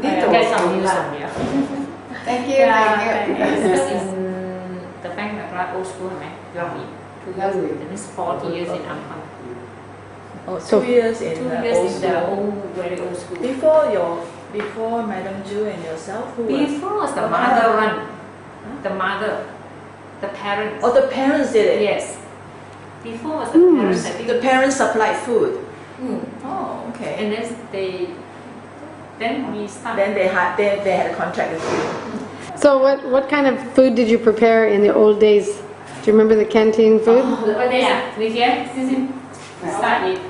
Get some news from you. Thank you. Thank you. Because in the bank like old school, right? That means 40 years in Ampang. Oh, 2 years in 2 the years old in school. the old, very old school. Before Madam Ju and yourself, who Before was the mother run. The mother, the parents. Oh, the parents did it. Yes. Before was the parents. I think. The parents supplied food. Mm. Oh, okay. And then we started. Then they had a contract with you. So what kind of food did you prepare in the old days? Do you remember the canteen food? Yeah, we start with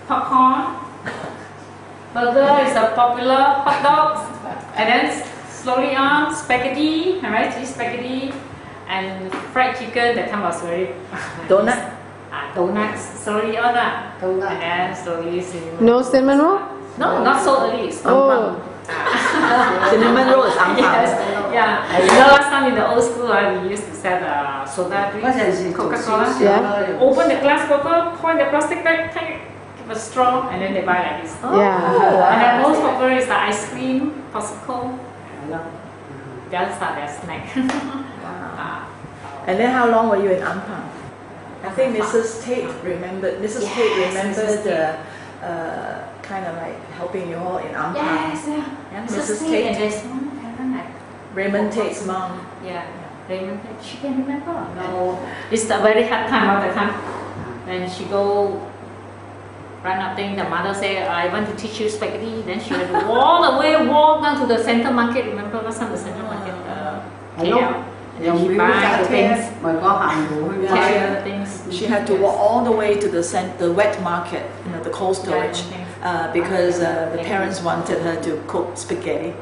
popcorn. Burger is a popular, hot dogs, and then slowly on spaghetti, alright, cheese spaghetti, and fried chicken. That time was very Donut. Donuts. Slowly on that. And then slowly cinnamon. No cinnamon roll? No, not so early. It's Oh. Cinnamon roll is ampang. Yes. Yeah. You know, last time in the old school, we used to sell soda drinks, Coca-Cola. Yeah. Open the glass bottle, point the plastic bag, take it, give a straw, and then they buy like this. Yeah. And then most popular is the ice cream, popsicle. The other stuff, their snack. And then how long were you in Ampang? I think Mrs. Tate remembered. Mrs. Tate remembered kind of like helping you all in Ampang. Yes, yeah. Mrs. Tate. And there's one parent like Raymond Tate's mom. Yeah, Raymond Tate. She can remember. No, it's a very hard time all the time. When she go run up thing, the mother say, I want to teach you spaghetti. Then she had to walk down to the center market. Remember last time the center market? KL. And she buy the things. Carry the things. She had to walk all the way to the wet market, the cold storage, because the parents wanted her to cook spaghetti.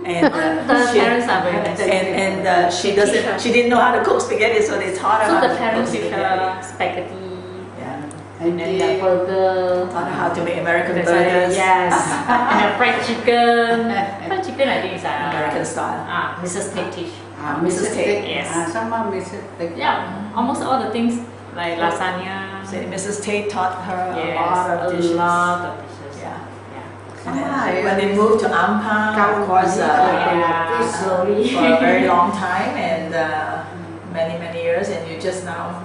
And parents are very nice. And she didn't know how to cook spaghetti, so they taught her how to the parents cook teach her spaghetti. And then the burger. Taught her how to make American burgers. Yes. And the fried chicken. Fried chicken, I think is American style. Mrs. Tate teach. Mrs. Tate. Yes. Mrs. Tate. Yeah. Almost all the things like lasagna. So Mrs. Tate taught her Yes, a lot of dishes. Yeah. And then when they moved to Ampang, of course, slowly for a very long time and many years, and you just now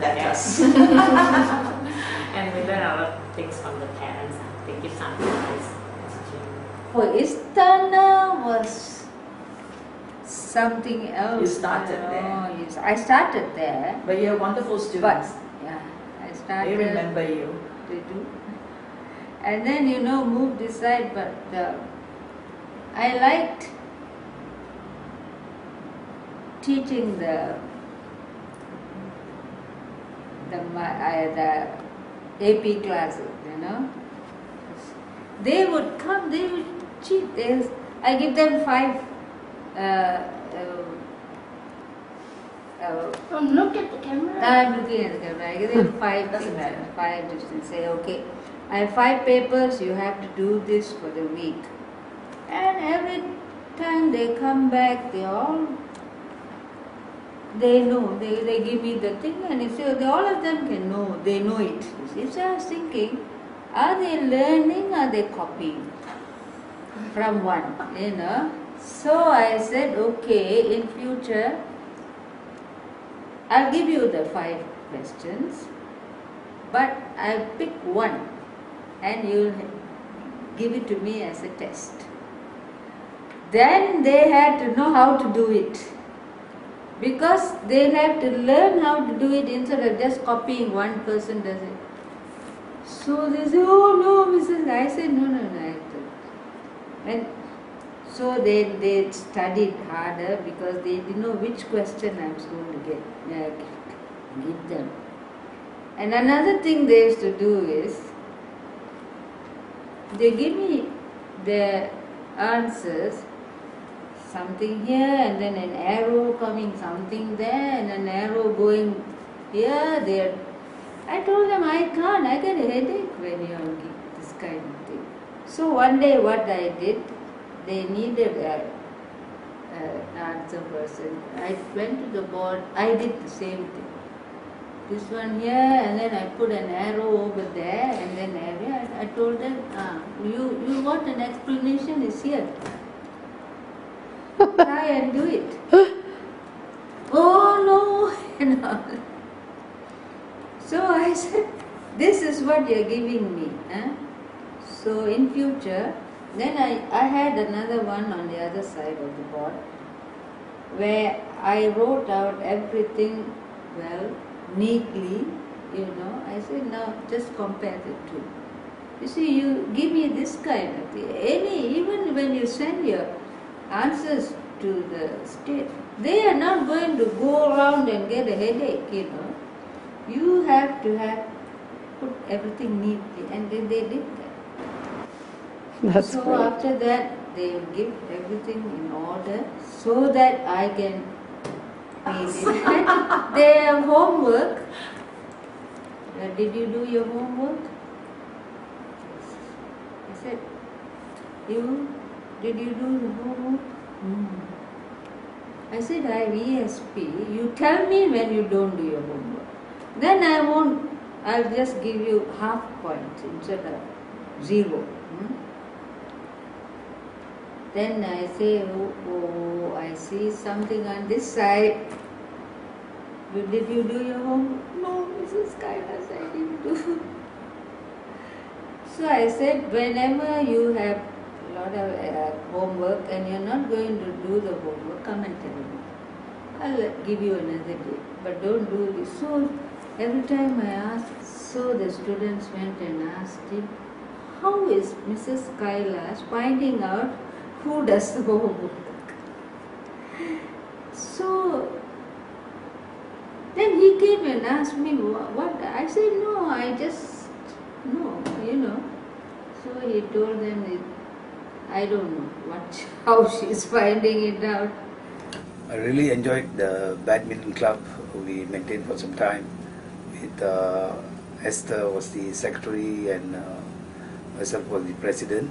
left us. And we learn a lot of things from the parents. They give some advice. Old Istana was something else. You started there. Yes, I started there. But you're wonderful But students. yeah, I started. They remember you. They do. And then moved this side, but I liked teaching the AP classes. They would come, they would cheat. I give them 5. Look at the camera. I'm looking at the camera. I give them 5. Doesn't matter. 5 and say, okay, I have 5 papers. You have to do this for the week. And every time they come back, they know. They give me the thing, and all of them can know. They know it. So I was thinking, are they learning? Are they copying from one? So I said, okay, in future, I'll give you the 5 questions, but I'll pick one, and you'll give it to me as a test. Then they had to know how to do it, because they have to learn how to do it instead of just copying one person does it. So they say, oh no, Mrs. I said, no. And so they studied harder because they didn't know which question I was going to give them. And another thing they used to do is, they give me their answers, something here and then an arrow coming, something there and an arrow going here, there. I told them I can't, I get a headache when you give this kind of thing. So one day what I did, they needed an answer person. I went to the board, I did the same thing. This one here, and then I put an arrow over there, and then I told them, you want an explanation, is here. Try and do it. Oh no, and all. So I said, this is what you're giving me. So in future, then I had another one on the other side of the board where I wrote out everything well, neatly, I said, now just compare the two. You see, you give me this kind of thing. Even when you send your answers to the state, they are not going to go around and get a headache, You have to put everything neatly, and then they did that. That's so great. after that, they will give everything in order so that I can read it. They have homework. Did you do your homework? I said, did you do the homework? I said, I have ESP. You tell me when you don't do your homework. Then I'll just give you half points instead of 0. Then I say, oh, I see something on this side. Did you do your homework? No, Mrs. Kailas, I didn't do. So I said, whenever you have a lot of homework and you're not going to do the homework, come and tell me. I'll give you another day, but don't do this. So every time I asked, so the students went and asked him, how is Mrs. Kailas finding out who does the homework? So then he came and asked me what. I said, no, I just know, So he told them, I don't know how she's finding it out. I really enjoyed the badminton club we maintained for some time. Esther was the secretary and myself was the president.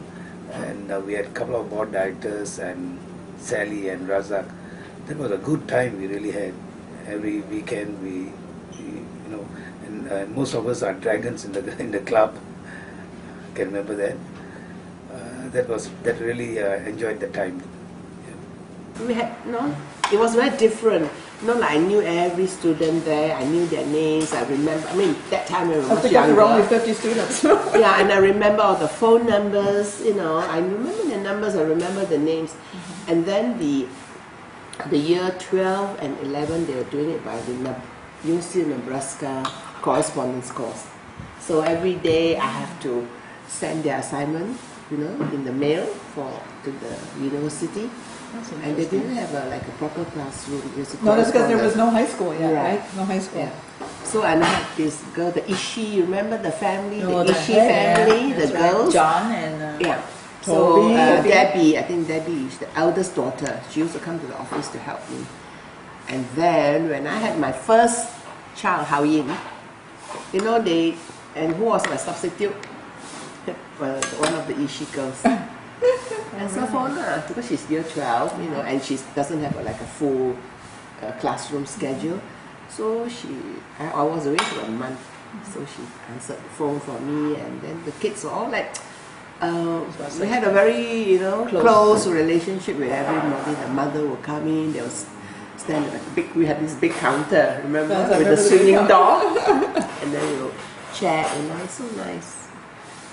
And we had a couple of board directors and Sally and Razak. That was a good time we really had. Every weekend we and most of us are dragons in the club. I can remember that. That really enjoyed the time. We had it was very different. Like I knew every student there. I knew their names. I remember. I mean, that time when we were younger. There were only 50 students. Yeah, and I remember all the phone numbers. I remember the numbers. I remember the names. And then the year 12 and 11, they were doing it by the University of Nebraska correspondence course. So every day I have to send their assignment, in the mail to the university. And they didn't have a proper classroom. No, that's because there was no high school yet, right? No high school. Yeah. So and I had this girl, the Ishii. You remember the family, Oh, the Ishii family, the girls. John and yeah. Toby. So Debbie, I think Debbie is the eldest daughter. She used to come to the office to help me. And then when I had my first child, Hao Yin, and who was my substitute? One of the Ishii girls. And so for her, because she's year 12, and she doesn't have a full classroom schedule. So I was away for a month. So she answered the phone for me, and then the kids were all we had a very, close relationship with everybody. The mother would come in, they would stand at we had this big counter, remember, with the swinging door. And then we would chat, it's so nice.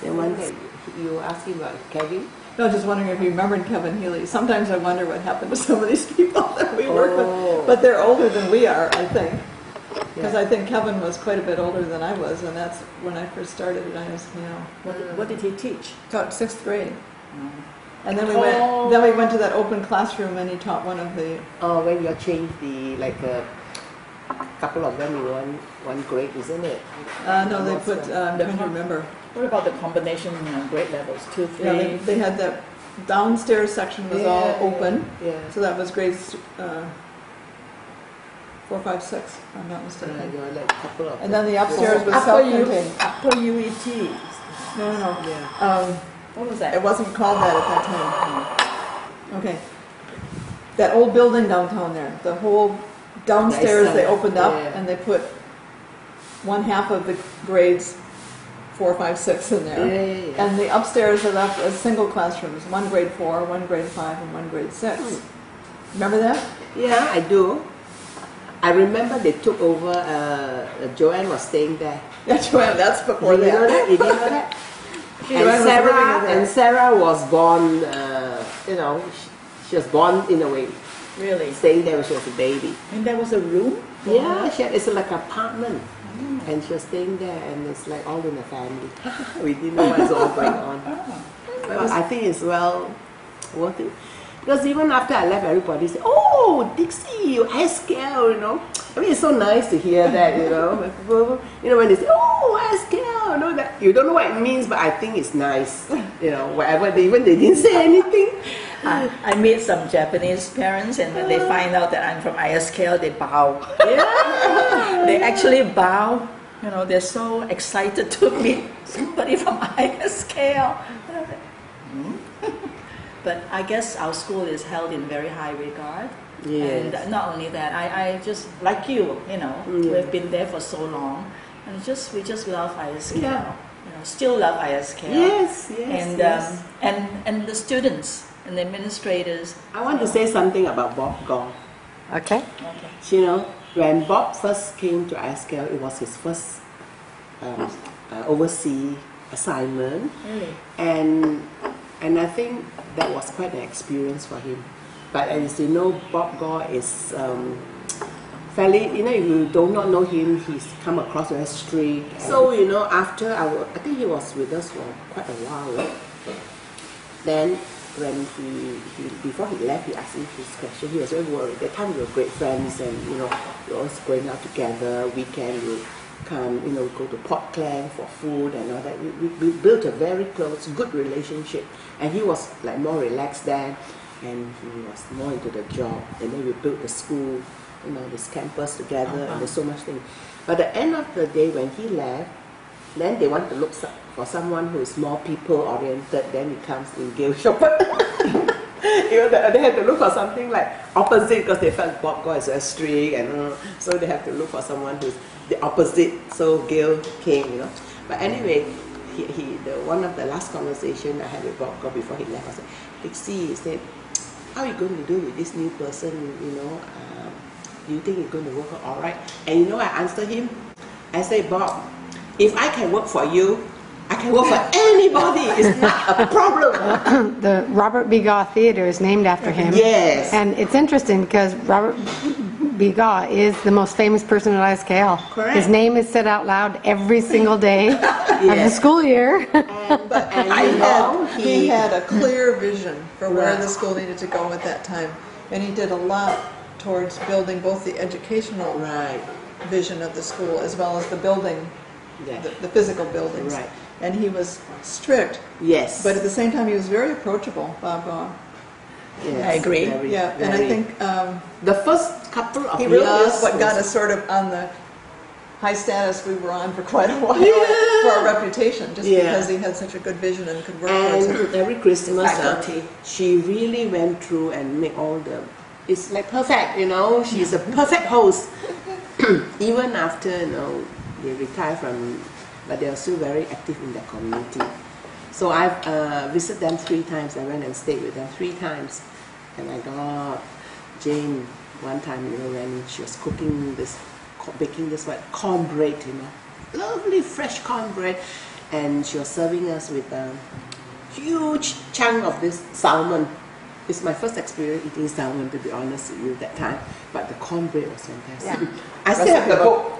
Then one day, you were asking about Kevin? No, just wondering if you remembered Kevin Healy. Sometimes I wonder what happened to some of these people that we work with. But they're older than we are, I think. Because I think Kevin was quite a bit older than I was, and that's when I first started at ISKL. What did he teach? Taught 6th grade. And then we went to that open classroom, and he taught one of the... Oh, when you changed a couple of them in one grade, isn't it? No, they put, I'm trying to remember. What about the combination grade levels, 2, 3? Yeah, they had that downstairs section was all open. Yeah. So that was grades 4, 5, 6, if I'm not mistaken. Couple of And then the upstairs was self-contained. Upper UET. No. Yeah. What was that? It wasn't called that at that time. Okay. That old building downtown there, the whole downstairs they opened up and they put one half of the grades 4, 5, 6 in there. Yeah. And the upstairs are left as single classrooms, one grade 4, one grade 5, and one grade 6. Remember that? Yeah, I do. I remember they took over, Joanne was staying there. Yeah, Joanne, that's before You know that? You didn't know that? Joanne was living there. And Sarah was born, she was born in a way, Really? staying there when she was a baby. And there was a room? Yeah, it's like an apartment. And she was staying there, and it's like all in the family. We didn't know what's all going on. But I think it's well worth it. Because even after I left, everybody said, "Oh, Dixie, you SKL, you know." I mean, it's so nice to hear that, you know. When they say, "Oh, SKL," you know, that you don't know what it means, but I think it's nice, you know. Whatever they didn't say anything. I meet some Japanese parents, and when they find out that I'm from ISKL, they bow. Yeah. They actually bow. You know, they're so excited to meet somebody from ISKL. But I guess our school is held in very high regard. Yes. And not only that, I just, like you, you know, we've been there for so long. And we just love ISKL. Yeah. You know, still love ISKL. Yes, And, yes. and the students and the administrators. I want to say something about Bob Gong. Okay. Okay. You know, when Bob first came to ISKL, it was his first overseas assignment. Really? And I think that was quite an experience for him. But as you know, Bob Gore is fairly, you know, if you do not know him, he's come across very strict. So, you know, after I think he was with us for quite a while. Right? Then when before he left, he asked me this question. He was very worried. At that time we were great friends, and you know, we were always going out together. Weekend we come, you know, go to Port Klang for food and all that. We built a very close, good relationship. And he was like more relaxed then, and he was more into the job. And then we built the school, you know, this campus together, and there's so much thing. But at the end of the day, when he left, then they want to look for someone who is more people-oriented. Then it comes in Gail Shepard. You know, they had to look for something like opposite, because they felt Bob Gore is very strict, and so they have to look for someone who's the opposite. So Gail came, you know. But anyway, one of the last conversation I had with Bob Gore before he left, I said, "Dixie," he said, "how are you going to do with this new person? You know, do you think it's going to work out all right?" And you know, I answered him. I said, "Bob, if I can work for you, I can work for anybody. It's not a problem." The Robert B. Gaw Theater is named after him. Yes. And it's interesting because Robert B. Gaw is the most famous person at ISKL. Correct. His name is said out loud every single day of the school year. And He had a clear vision for where Right. the school needed to go at that time. And he did a lot towards building both the educational right. vision of the school as well as the building, Yeah. the physical buildings. Right. And he was strict, Yes. but at the same time he was very approachable, Bob Gaw. Yes, I agree. very, Yeah, and I very. think The first couple of he really years is what got was- us sort of on the high status we were on for quite a while Yeah. for our reputation, just Yeah. because he had such a good vision and could work towards it. And every Christmas, Faculty. she really went through and made all the. It's like perfect, you know. She's a perfect host. Even after, you know, they retired from, but they are still very active in their community. So I've visited them 3 times. I went and stayed with them 3 times, and I got Jane one time, you know, when she was cooking this, baking this cornbread, you know, lovely fresh cornbread, and she was serving us with a huge chunk of this salmon. It's my first experience eating salmon, to be honest with you, that time. But the cornbread was fantastic. I still have the book.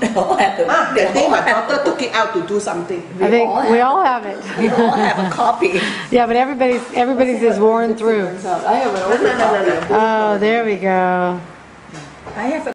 They all have the, That day my daughter took it out to do something. I think we all have it. we all have a copy. Yeah, but everybody's is worn through. I have an older copy. Oh, there we go. I have a